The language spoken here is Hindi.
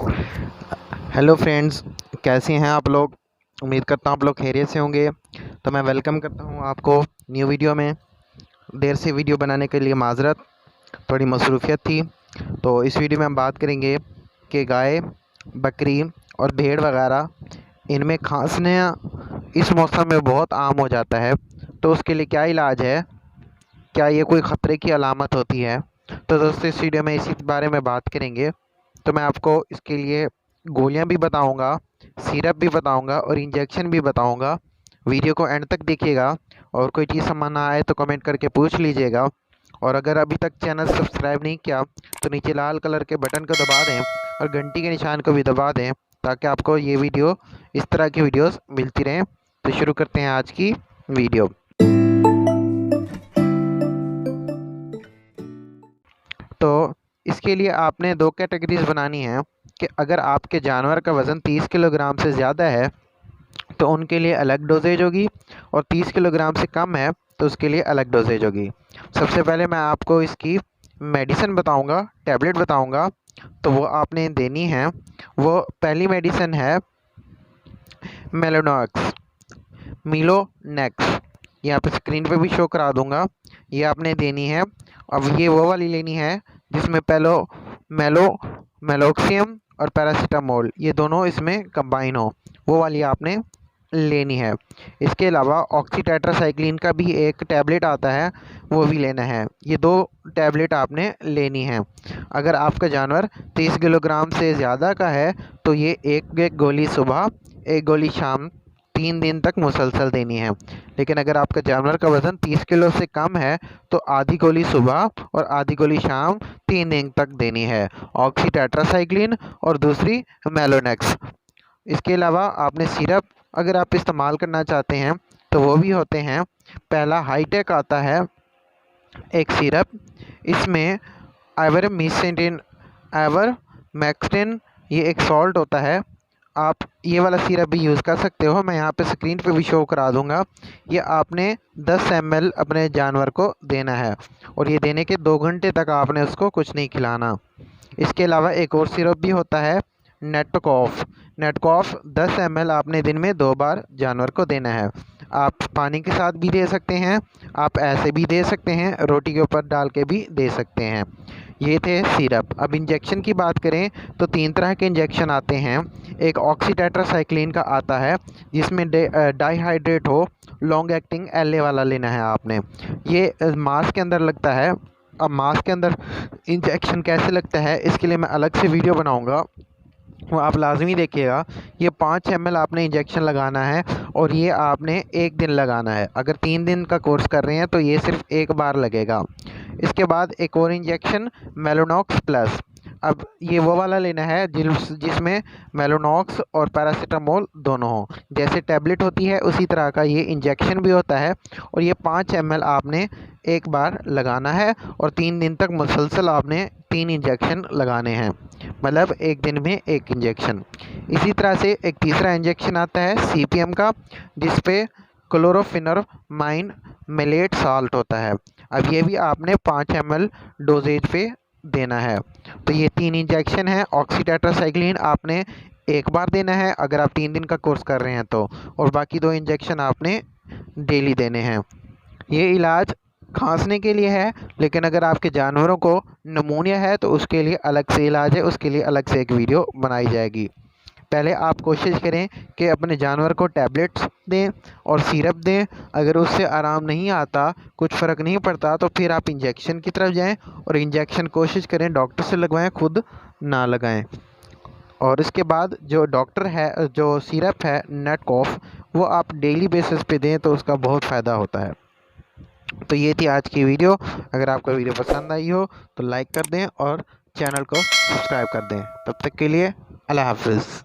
हेलो फ्रेंड्स, कैसे हैं आप लोग। उम्मीद करता हूँ आप लोग खैरियत से होंगे। तो मैं वेलकम करता हूँ आपको न्यू वीडियो में। देर से वीडियो बनाने के लिए माज़रत, थोड़ी मसरूफियत थी। तो इस वीडियो में हम बात करेंगे कि गाय, बकरी और भेड़ वगैरह इनमें खांसने इस मौसम में बहुत आम हो जाता है। तो उसके लिए क्या इलाज है, क्या ये कोई ख़तरे की अलामत होती है। तो दोस्तों इस वीडियो में इसी बारे में बात करेंगे। तो मैं आपको इसके लिए गोलियां भी बताऊंगा, सिरप भी बताऊंगा और इंजेक्शन भी बताऊंगा। वीडियो को एंड तक देखिएगा और कोई चीज़ समझ ना आए तो कमेंट करके पूछ लीजिएगा। और अगर अभी तक चैनल सब्सक्राइब नहीं किया तो नीचे लाल कलर के बटन को दबा दें और घंटी के निशान को भी दबा दें, ताकि आपको ये वीडियो, इस तरह की वीडियोस मिलती रहें। तो शुरू करते हैं आज की वीडियो। तो इसके लिए आपने दो कैटेगरीज बनानी है कि अगर आपके जानवर का वज़न 30 किलोग्राम से ज़्यादा है तो उनके लिए अलग डोजेज होगी, और 30 किलोग्राम से कम है तो उसके लिए अलग डोजेज होगी। सबसे पहले मैं आपको इसकी मेडिसिन बताऊंगा, टैबलेट बताऊंगा। तो वो आपने देनी है। वो पहली मेडिसिन है मेलोनॉक्स, मिलोनेक्स। यहाँ पे स्क्रीन पे भी शो करा दूंगा। ये आपने देनी है। अब ये वो वाली लेनी है जिसमें पहलो मेलो मेलोक्सियम और पैरासीटामोल ये दोनों इसमें कंबाइन हो, वो वाली आपने लेनी है। इसके अलावा ऑक्सीटेट्रासाइक्लिन का भी एक टैबलेट आता है, वो भी लेना है। ये दो टैबलेट आपने लेनी है। अगर आपका जानवर 30 किलोग्राम से ज़्यादा का है तो ये एक एक गोली सुबह, एक गोली शाम, 3 दिन तक मुसलसल देनी है। लेकिन अगर आपका जानवर का वज़न 30 किलो से कम है तो आधी गोली सुबह और आधी गोली शाम 3 दिन तक देनी है, ऑक्सीटेट्रासाइक्लिन और दूसरी मेलोनेक्स। इसके अलावा आपने सिरप अगर आप इस्तेमाल करना चाहते हैं तो वो भी होते हैं। पहला हाईटेक आता है एक सिरप, इसमें आइवरमेक्टिन, आइवरमेक्टिन ये एक सॉल्ट होता है। आप ये वाला सिरप भी यूज़ कर सकते हो, मैं यहाँ पे स्क्रीन पे भी शो करा दूँगा। ये आपने 10 ml अपने जानवर को देना है, और ये देने के 2 घंटे तक आपने उसको कुछ नहीं खिलाना। इसके अलावा एक और सिरप भी होता है नेटकॉफ। नेटकॉफ 10 ml आपने दिन में 2 बार जानवर को देना है। आप पानी के साथ भी दे सकते हैं, आप ऐसे भी दे सकते हैं, रोटी के ऊपर डाल के भी दे सकते हैं। ये थे सिरप। अब इंजेक्शन की बात करें तो 3 तरह के इंजेक्शन आते हैं। एक ऑक्सीटेट्रासाइक्लिन का आता है जिसमें डाईहाइड्रेट हो, लॉन्ग एक्टिंग एलए वाला लेना है आपने। ये मास्क के अंदर लगता है। अब मास्क के अंदर इंजेक्शन कैसे लगता है इसके लिए मैं अलग से वीडियो बनाऊंगा, वो आप लाजमी देखिएगा। ये 5 ml आपने इंजेक्शन लगाना है और ये आपने 1 दिन लगाना है। अगर 3 दिन का कोर्स कर रहे हैं तो ये सिर्फ 1 बार लगेगा। इसके बाद एक और इंजेक्शन मेलोनॉक्स प्लस। अब ये वो वाला लेना है जिसमें मेलोनॉक्स और पैरासीटामोल दोनों हों। जैसे टैबलेट होती है उसी तरह का ये इंजेक्शन भी होता है, और ये 5 ml आपने 1 बार लगाना है और 3 दिन तक मुसलसल आपने 3 इंजेक्शन लगाने हैं, मतलब 1 दिन में 1 इंजेक्शन। इसी तरह से एक तीसरा इंजेक्शन आता है सीपीएम का, जिस पे क्लोरोफिनरमाइन मेलेट साल्ट होता है। अब ये भी आपने 5 ml डोजेज पे देना है। तो ये 3 इंजेक्शन है। ऑक्सीटेट्रासाइक्लिन आपने 1 बार देना है अगर आप 3 दिन का कोर्स कर रहे हैं तो, और बाकी 2 इंजेक्शन आपने डेली देने हैं। ये इलाज खांसने के लिए है, लेकिन अगर आपके जानवरों को नमूनिया है तो उसके लिए अलग से इलाज है, उसके लिए अलग से एक वीडियो बनाई जाएगी। पहले आप कोशिश करें कि अपने जानवर को टैबलेट्स दें और सिरप दें। अगर उससे आराम नहीं आता, कुछ फ़र्क नहीं पड़ता, तो फिर आप इंजेक्शन की तरफ जाएं, और इंजेक्शन कोशिश करें डॉक्टर से लगवाएं, खुद ना लगाएं। और इसके बाद जो डॉक्टर है, जो सिरप है नेटकॉफ, वो आप डेली बेसिस पे दें तो उसका बहुत फ़ायदा होता है। तो ये थी आज की वीडियो। अगर आपको वीडियो पसंद आई हो तो लाइक कर दें और चैनल को सब्सक्राइब कर दें। तब तक के लिए अल्लाह हाफिज़।